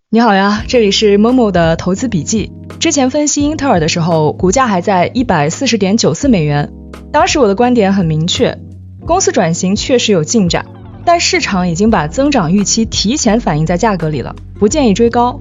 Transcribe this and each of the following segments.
你好呀，這裡是 Momo 的投資筆記。之前分析英特爾的時候，股價還在140.94美元。當時我的觀點很明確，公司轉型確實有進展，但市場已經把增長預期提前反映在價格裡了，不建議追高。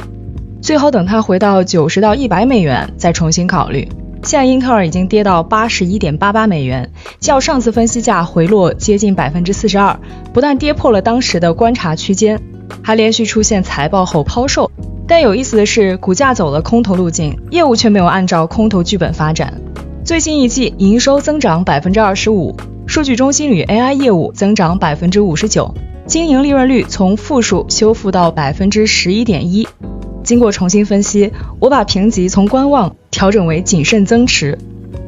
最好等它回到90到100美元再重新考慮。現在英特爾已經跌到81.88美元，較上次分析價回落接近42%，不但跌破了當時的觀察區間，還連續出現財報後拋售。但有意思的是，股價走了空頭路徑，業務卻沒有按照空頭劇本發展。最新一季營收增長25%，數據中心與 AI 業務增長59%，經營利潤率從負數修復到11.1%。經過重新分析，我把評級從觀望調整為謹慎增持。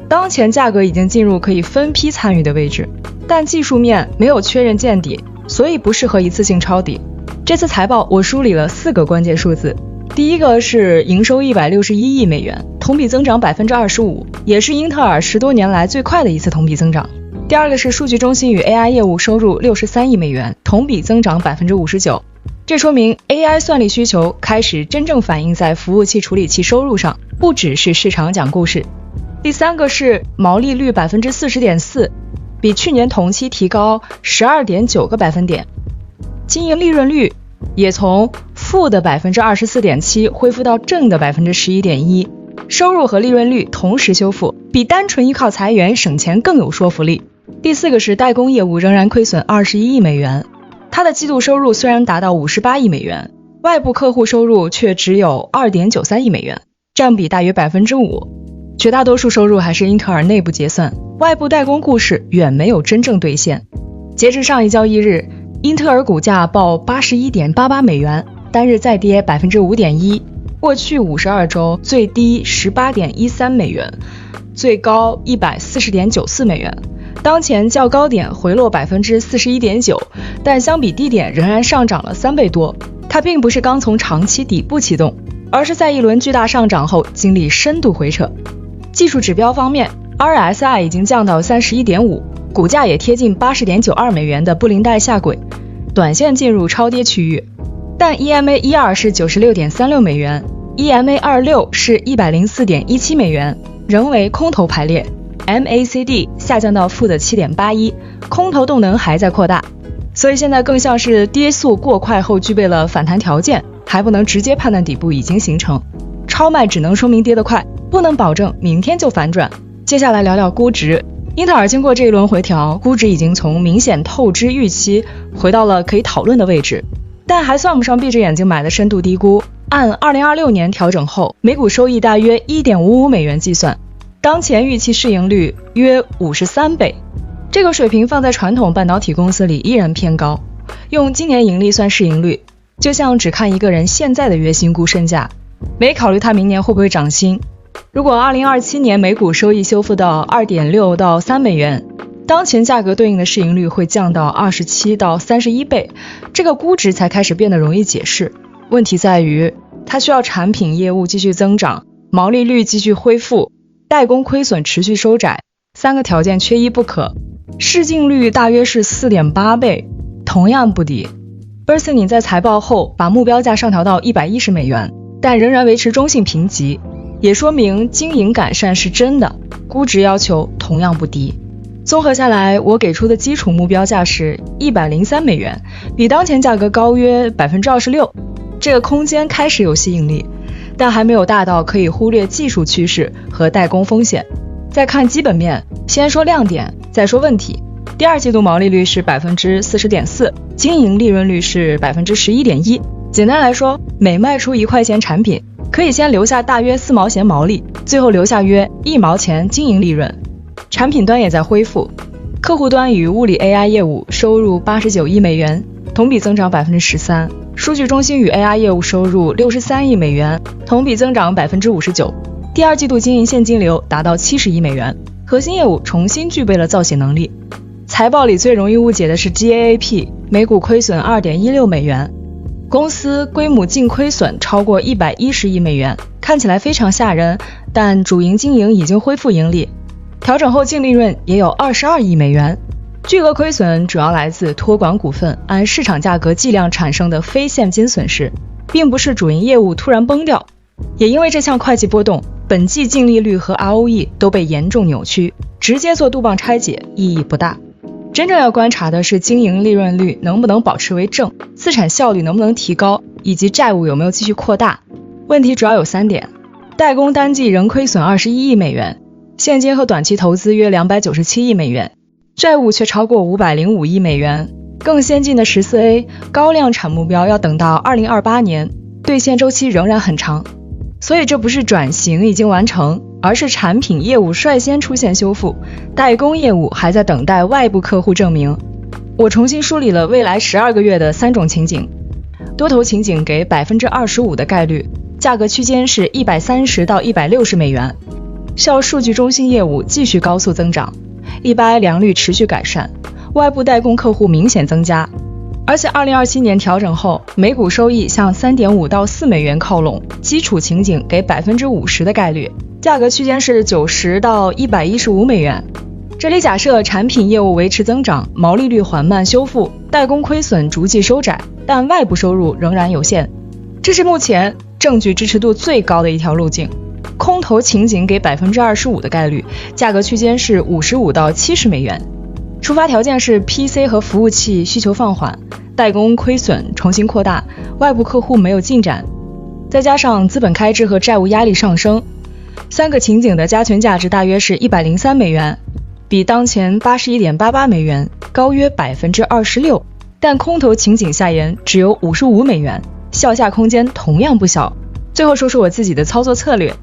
當前價格已經進入可以分批參與的位置，但技術面沒有確認見底，所以不適合一次性抄底。這次財報我梳理了4個關鍵數字，第一個是營收161億美元，同比增長25%，也是英特爾10多年來最快的一次同比增長。第二個是數据中心與 AI 業務收入63億美元，同比增長59%。這說明 AI 算力需求開始真正反映在服務器處理器收入上，不只是市場講故事。第三個是毛利率 40.4%， 比去年同期提高 12.9個百分點。經營利潤率也從負的 24.7% 恢復到正的 11.1%， 收入和利潤率同時修復，比單純依靠裁員省錢更有說服力。第四個是代工業務仍然虧損21億美元，它的季度收入雖然達到58億美元，外部客戶收入卻只有 2.93 億美元，佔比大約 5%。 絕大多數收入還是英特爾內部結算，外部代工故事遠沒有真正兌現。截至上一交易日，英特爾股價報 81.88 美元，單日再跌 5.1%， 過去52周最低 18.13 美元，最高 140.94 美元。當前較高點回落 41.9%， 但相比低點仍然上漲了3倍多。它並不是剛從長期底部啟動，而是在一輪巨大上漲後經歷深度回撤。技術指標方面， RSI 已經降到 31.5， 股價也貼近 80.92 美元的布林带下軌，短線進入超跌區域。但 EMA 12是 96.36 美元， EMA 26是 104.17 美元，仍為空头排列。MACD 下降到負的 7.81， 空頭動能還在擴大，所以現在更像是跌速過快後具備了反彈條件，還不能直接判斷底部已經形成。超賣只能說明跌得快，不能保證明天就反轉。接下來聊聊估值。英特爾經過這一輪回調，估值已經從明顯透支預期回到了可以討論的位置，但還算不上閉着眼睛買的深度低估。按2026年調整後每股收益大約 1.55 美元計算，當前預期市盈率約53倍，這個水平放在傳統半導體公司裡依然偏高。用今年盈利算市盈率，就像只看一個人現在的月薪估身價，沒考慮他明年會不會漲薪。如果2027年每股收益修復到 2.6 到3美元，當前價格對應的市盈率會降到27到31倍，這個估值才開始變得容易解釋。問題在於，它需要產品業務繼續增長，毛利率繼續恢復，代工虧損持續收窄，3個條件缺一不可。市淨率大約是 4.8 倍，同樣不低。Bersin 在財報後把目標價上調到110美元，但仍然維持中性評級，也說明經營改善是真的，估值要求同樣不低。綜合下來，我給出的基礎目標價是103美元，比當前價格高約 26%， 這個空間開始有吸引力，但還沒有大到可以忽略技術趨勢和代工風險。再看基本面，先說亮點，再說問題。第二季度毛利率是 40.4%， 經營利潤率是 11.1%。簡單來說，每賣出1塊錢產品，可以先留下大約4毛錢毛利，最後留下約1毛錢經營利潤。產品端也在恢復，客戶端與物理 AI 業務收入89億美元，同比增長 13%， 數據中心與 AI 業務收入63億美元，同比增長 59%。第二季度经营现金流達到70億美元，核心業務重新具備了造血能力。財報裡最容易誤解的是 GAAP， 每股虧損 2.16 美元，公司規模淨虧損超過110億美元，看起來非常嚇人，但主營經營已經恢復盈利，調整後淨利潤也有22億美元。巨額虧損主要來自托管股份按市場價格計量產生的非現金損失，並不是主營業務突然崩掉，也因為這項會計波動，本季淨利率和 ROE 都被嚴重扭曲，直接做杜邦拆解意義不大。真正要觀察的是經營利潤率能不能保持為正，資產效率能不能提高，以及債務有沒有繼續擴大。問題主要有3點：代工單季仍虧損21億美元，現金和短期投資約297億美元，債務卻超過505億美元。更先進的14A 高量產目標要等到2028年，兌現週期仍然很長。所以這不是轉型已經完成，而是產品業務率先出現修復，代工業務還在等待外部客戶證明。我重新梳理了未來12個月的3種情景。多頭情景給 25% 的概率，價格區間是130到160美元。效數據中心業務繼續高速增長， EBIT 良率持續改善，外部代工客戶明顯增加，而且2027年調整後，每股收益向 3.5 到4美元靠攏，基礎情景給 50% 的概率，價格區間是90到115美元。這裡假設產品業務維持增長，毛利率緩慢修復，代工虧損逐季收窄，但外部收入仍然有限。這是目前證據支持度最高的一條路徑。空頭情景給 25% 的概率，價格區間是55到70美元。出發條件是 PC 和服務器需求放緩，代工虧損重新擴大，外部客戶沒有進展，再加上資本開支和債務壓力上升，3個情景的加權價值大約是103美元，比當前 81.88 美元高約 26%， 但空頭情景下沿只有55美元，向下空間同樣不小。最後說說我自己的操作策略，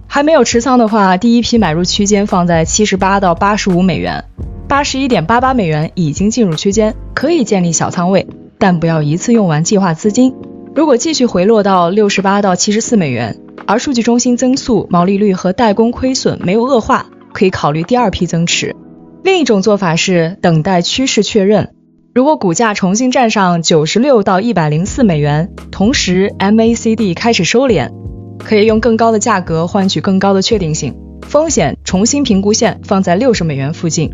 還沒有持倉的話，第一批買入區間放在78到85美元。81.88 美元已經進入區間，可以建立小倉位，但不要一次用完計劃資金。如果繼續回落到68到74美元，而數據中心增速、毛利率和代工虧損沒有惡化，可以考慮第二批增持。另一種做法是等待趨勢確認，如果股價重新站上96到104美元，同時 MACD 開始收斂，可以用更高的價格換取更高的確定性，風險重新評估線放在60美元附近。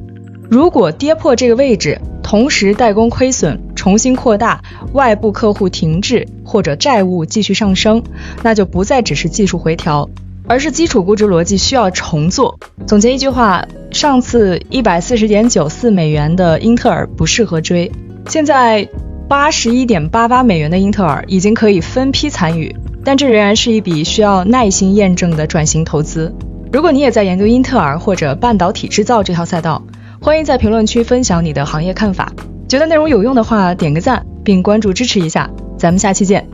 如果跌破這個位置，同時代工虧損重新擴大，外部客戶停滯或者債務繼續上升，那就不再只是技術回調，而是基礎估值邏輯需要重做。總結一句話，上次 140.94 美元的英特爾不適合追，現在 81.88 美元的英特爾已經可以分批參與，但這仍然是一筆需要耐心驗證的轉型投資。如果你也在研究英特爾或者半導體製造這條賽道，歡迎在評論區分享你的行業看法，覺得內容有用的話點個讚並關注支持一下，咱們下期見。